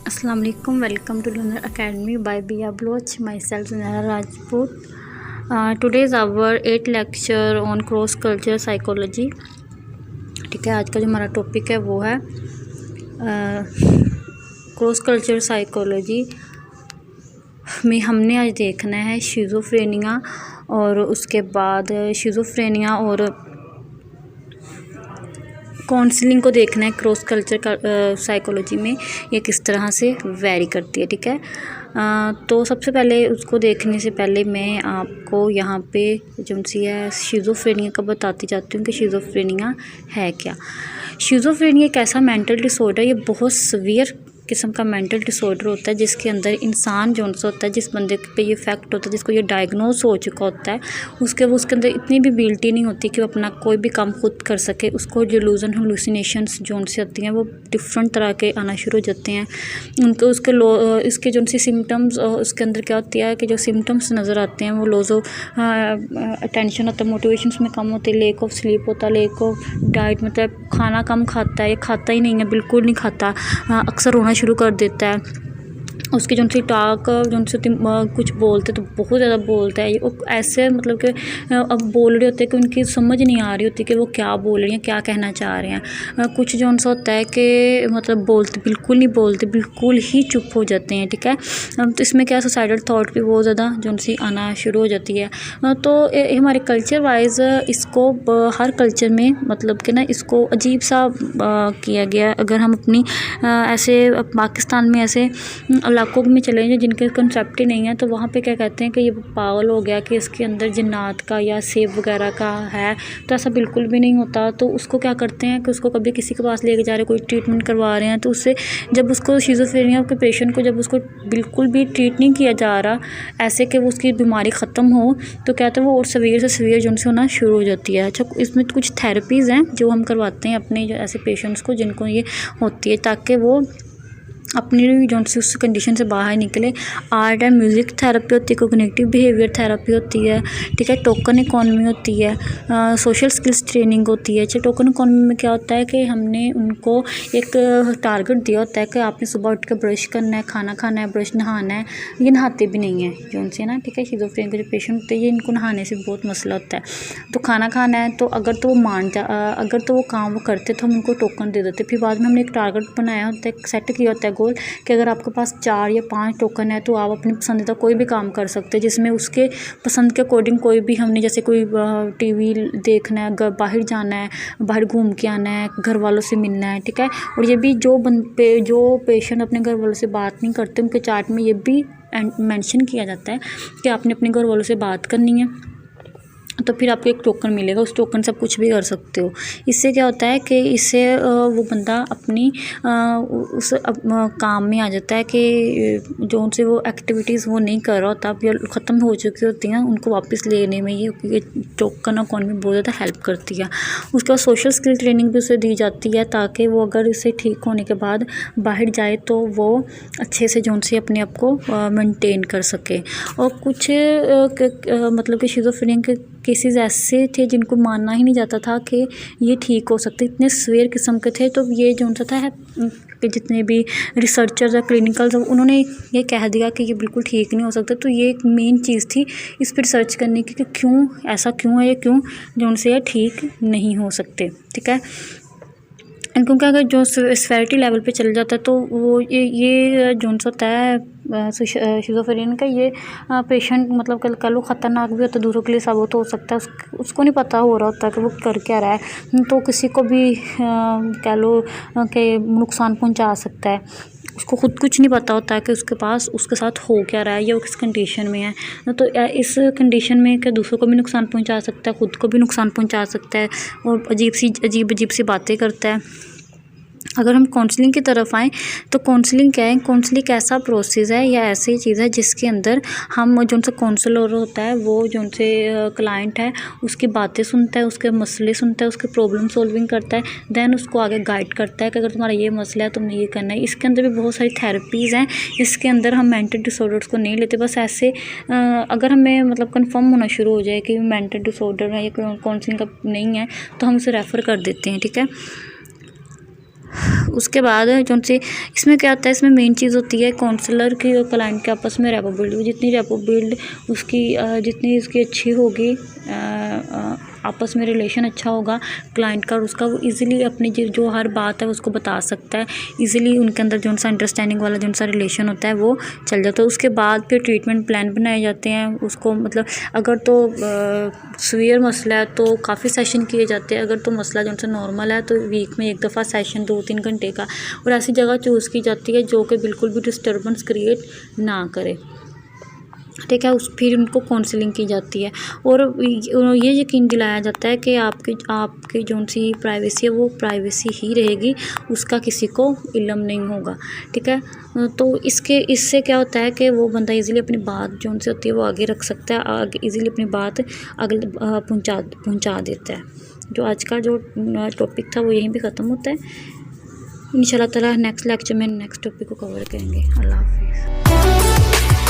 अस्सलाम वालेकुम, welcome to Lunar Academy by Bia Bloch. Myself Zunaira Rajput. Today is our 8th lecture on cross culture psychology. ठीक है, आज का जो हमारा टॉपिक है वो है क्रॉस कल्चर साइकोलॉजी में हमने आज देखना है शिज़ोफ्रेनिया और उसके बाद शिज़ोफ्रेनिया और काउंसलिंग को देखना है क्रॉस कल्चर साइकोलॉजी में ये किस तरह से वेरी करती है। ठीक है, तो सबसे पहले उसको देखने से पहले मैं आपको यहाँ पे जो सी है शिज़ोफ्रेनिया का बताती जाती हूँ कि शिज़ोफ्रेनिया है क्या। शिज़ोफ्रेनिया एक ऐसा मेंटल डिसऑर्डर, ये बहुत सीवियर किस्म का मेंटल डिसऑर्डर होता है जिसके अंदर इंसान जो होता है, जिस बंदे पे ये इफेक्ट होता है, जिसको ये डायग्नोस हो चुका होता है, उसके अंदर इतनी भी एबिलिटी नहीं होती कि वो अपना कोई भी काम खुद कर सके। उसको डिलूजन हेलुसिनेशंस जो से आती हैं वो डिफरेंट तरह के आना शुरू हो जाते हैं। उनको इसके जो सी सिम्टम्स उसके अंदर क्या होती है कि जो सिम्टम्स नज़र आते हैं वो लॉस ऑफ अटेंशन होता है, मोटिवेशन में कम होती है, लेक ऑफ स्लीप होता है, लेक ऑफ डाइट, मतलब खाना कम खाता है, ये खाता ही नहीं है, बिल्कुल नहीं खाता, अक्सर रोना शुरू कर देता है। उसकी जो सी टाक जो सी कुछ बोलते तो बहुत ज़्यादा बोलता है, वो ऐसे मतलब कि अब बोल रहे होते हैं कि उनकी समझ नहीं आ रही होती कि वो क्या बोल रही हैं, क्या कहना चाह रहे हैं। कुछ जो सा होता है कि मतलब बोलते बिल्कुल नहीं बोलते, बिल्कुल ही चुप हो जाते हैं। ठीक है, तो इसमें क्या सुसाइडल थॉट भी बहुत ज़्यादा जो सी आना शुरू हो जाती है। तो हमारे कल्चर वाइज इसको हर कल्चर में मतलब कि ना इसको अजीब सा किया गया। अगर हम अपनी ऐसे पाकिस्तान में ऐसे इलाकों में चले जाएं जिनके कंसेप्ट ही नहीं है, तो वहाँ पे क्या कहते हैं कि ये पागल हो गया, कि इसके अंदर जिन्नात का या सेब वगैरह का है। तो ऐसा बिल्कुल भी नहीं होता। तो उसको क्या करते हैं कि उसको कभी किसी के पास लेके जा रहे, कोई ट्रीटमेंट करवा रहे हैं, तो उससे जब उसको शिज़ोफ्रेनिया के पेशेंट को जब उसको बिल्कुल भी ट्रीट नहीं किया जा रहा ऐसे कि वो उसकी बीमारी ख़त्म हो, तो कहते हैं वो और सवीर से सवीर जो से होना शुरू हो जाती है। अच्छा, इसमें कुछ थेरेपीज़ हैं जो हम करवाते हैं अपने जो ऐसे पेशेंट्स को जिनको ये होती है, ताकि वो अपनी जो सी उस कंडीशन से बाहर निकले। आर्ट एंड म्यूज़िक थेरेपी होती है, कोग्निटिव बिहेवियर थेरेपी होती है। ठीक है, टोकन इकॉनमी होती है, सोशल स्किल्स ट्रेनिंग होती है। अच्छा, टोकन इकॉनमी में क्या होता है कि हमने उनको एक टारगेट दिया होता है कि आपने सुबह उठ कर ब्रश करना है, खाना खाना है, ब्रश नहाना है। ये नहाते भी नहीं है जो से ना। ठीक है, शिज़ोफ्रेनिया के जो पेशेंट होते हैं ये इनको नहाने से बहुत मसला होता है। तो खाना खाना है तो अगर तो वो अगर तो वो काम वो करते तो हम उनको टोकन दे देते। फिर बाद में हमने एक टारगेट बनाया होता है, सेट किया होता है कि अगर आपके पास 4 या 5 टोकन है तो आप अपनी पसंदीदा कोई भी काम कर सकते हैं, जिसमें उसके पसंद के अकॉर्डिंग कोई भी हमने जैसे कोई टीवी देखना है, बाहर जाना है, बाहर घूम के आना है, घर वालों से मिलना है। ठीक है, और ये भी जो पेशेंट अपने घर वालों से बात नहीं करते उनके चार्ट में ये भी मेंशन किया जाता है कि आपने अपने घर वालों से बात करनी है, तो फिर आपको एक टोकन मिलेगा। उस टोकन से आप कुछ भी कर सकते हो। इससे क्या होता है कि इससे वो बंदा अपनी उस काम में आ जाता है कि जो उनसे वो एक्टिविटीज़ वो नहीं कर रहा होता, अब या ख़त्म हो चुकी होती हैं, उनको वापस लेने में ये टोकन इकॉनमी बहुत ज़्यादा हेल्प करती है। उसके बाद सोशल स्किल ट्रेनिंग भी उसे दी जाती है, ताकि वो अगर इसे ठीक होने के बाद बाहर जाए तो वो अच्छे से जो से अपने आप को मेंटेन कर सके। और कुछ मतलब कि शिज़ोफ्रेनिया के केसेस ऐसे थे जिनको मानना ही नहीं जाता था कि ये ठीक हो सकते, इतने सीवियर किस्म के थे। तो ये जो सा था है कि जितने भी रिसर्चर्स या क्लिनिकल्स उन्होंने ये कह दिया कि ये बिल्कुल ठीक नहीं हो सकता। तो ये एक मेन चीज़ थी इस पर रिसर्च करने की कि क्यों ऐसा क्यों है, ये क्यों जो से ठीक नहीं हो सकते। ठीक है, क्योंकि अगर जो सिवियरिटी लेवल पे चल जाता है तो वो ये जो होता है शिज़ोफ्रेनिया का ये पेशेंट मतलब कह लो ख़तरनाक भी होता है, दूसरों के लिए साबित हो सकता है। उसको नहीं पता हो रहा होता कि वो कर क्या रहा है, तो किसी को भी कह लो कि नुकसान पहुंचा सकता है। उसको खुद कुछ नहीं पता होता है कि उसके साथ हो क्या रहा है या वो किस कंडीशन में है। तो इस कंडीशन में क्या दूसरों को भी नुकसान पहुंचा सकता है, खुद को भी नुकसान पहुंचा सकता है, और अजीब सी बातें करता है। अगर हम काउंसलिंग की तरफ आएँ तो काउंसलिंग क्या है, काउंसलिंग ऐसा प्रोसेस है या ऐसी चीज़ है जिसके अंदर हम जो उनसे काउंसलर होता है वो जो उनसे क्लाइंट है उसकी बातें सुनता है, उसके मसले सुनता है, उसके प्रॉब्लम सॉल्विंग करता है, देन उसको आगे गाइड करता है कि अगर तुम्हारा ये मसला है तुमने ये करना है। इसके अंदर भी बहुत सारी थेरेपीज़ हैं। इसके अंदर हम मेंटल डिसऑर्डर्स को नहीं लेते, बस ऐसे अगर हमें मतलब कंफर्म होना शुरू हो जाए कि मेंटल डिसऑर्डर है या काउंसलिंग का नहीं है तो हम उसे रेफ़र कर देते हैं। ठीक है, उसके बाद जो से इसमें क्या होता है, इसमें मेन चीज़ होती है काउंसलर की और क्लाइंट के आपस में रैपो बिल्ड। जितनी रैपो बिल्ड उसकी जितनी इसकी अच्छी होगी, आपस में रिलेशन अच्छा होगा क्लाइंट का और उसका, वो इजीली अपनी जो हर बात है उसको बता सकता है इजीली। उनके अंदर जो सा अंडरस्टैंडिंग वाला जो सा रिलेशन होता है वो चल जाता है। उसके बाद फिर ट्रीटमेंट प्लान बनाए जाते हैं उसको, मतलब अगर तो सीवियर मसला है तो काफ़ी सेशन किए जाते हैं, अगर तो मसला जो सा नॉर्मल है तो वीक में एक दफ़ा सेशन 2-3 घंटे का, और ऐसी जगह चूज़ की जाती है जो कि बिल्कुल भी डिस्टर्बेंस क्रिएट ना करे, ठीक है। फिर उनको काउंसलिंग की जाती है और ये यकीन दिलाया जाता है कि आपकी जो सी प्राइवेसी है वो प्राइवेसी ही रहेगी, उसका किसी को इल्म नहीं होगा, ठीक है। तो इससे क्या होता है कि वो बंदा इजीली अपनी बात जो सी होती है वो आगे रख सकता है, आगे इजीली अपनी बात आगे पहुंचा देता है। जो आज का जो टॉपिक था वो यहीं पे ख़त्म होता है। इंशाल्लाह ताला नेक्स्ट लेक्चर में नेक्स्ट टॉपिक को कवर करेंगे। अल्लाह हाफिज़।